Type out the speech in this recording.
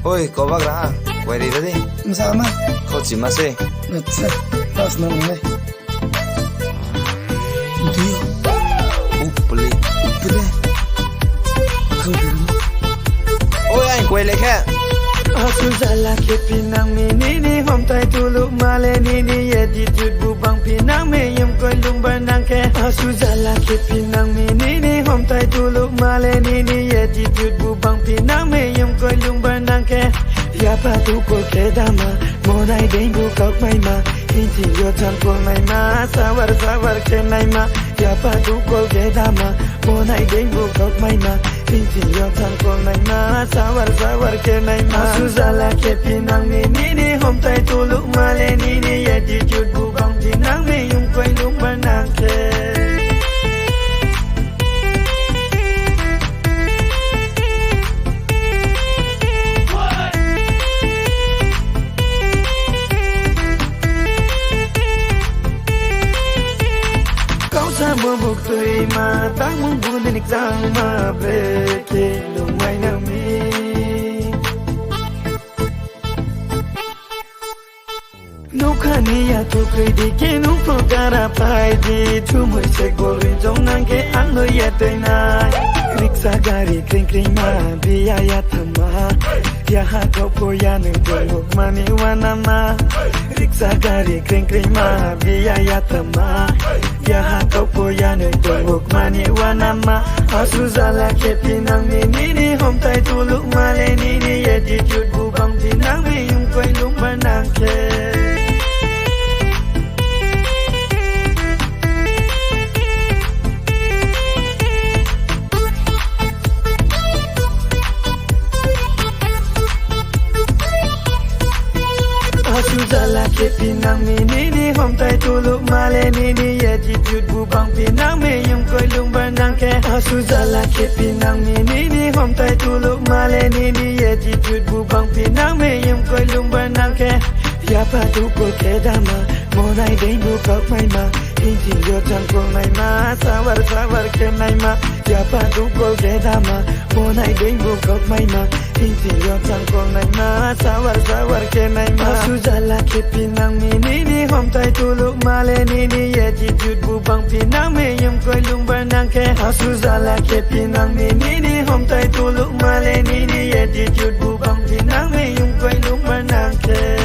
Oi, kau bak raha? Kau ready tadi? Sama. Kau cima sih? अच्छा बस ना मैं दियो Upli. ऊपर kau Oi, anh quay lại khe. Aku zala ke pinang me ni hom tai tulu male ni ye di bu bang pinang me yam koi lung banang ke Aku zala ke pinang me ni hom tai tulu male ni ye di bu bang pinang me yam koi lung banang ke Ya pa tu ko ke dama mo nai ding bu kok mai ma hin chi yo chan ko mai ma sawar ke nai ma Ya pa tu ko ke dama mo nai ding bu kok mai ma hin chi yo chan ko mai ma sawar ke nai ma Suzala ke pinang me ni hom tai tulu male ni ye di bu bang pinang me yung koi lung banang ke Sama bukti mata membunuh sama breke lumai nami Nukani ya tu kredi ke nupo kara pai di tu moi se golri jong nang ke anglo ya tenai Riksa gari kring ma biya ya thama Ya ha kau ko ya ne jong mani wana ma Riksa gari kring ma biya ya thama Ya ha kau ko ya ne jong mani wana ma Asu zala ke pinang ni hom tai tulu male ni ye di jut bu bang pinang me yung koi lung banang ke Suzala ke pinang me ni hom tai tulu male ni ye di bu bang pinang me yung koi lung banang ke Suzala ke pinang me ni hom tai tulu male ni ye di bu bang pinang me yung koi lung banang ke Ya pa tu ko ke dama mo nai ding bu kok mai ma hin chi yo chan ko mai ma sawar ke nai ma Ya pa tu ko ke dama mo nai ding bu kok mai ma hin chi yo chan ko mai ma sawar ke nai ma Suzala ke pinang me ni hom tai tulu male ni ye di bu bang pinang me yum koi lung banang ke Suzala ke pinang me ni hom tai tulu male ni ye di bu bang pinang me yum koi lung banang ke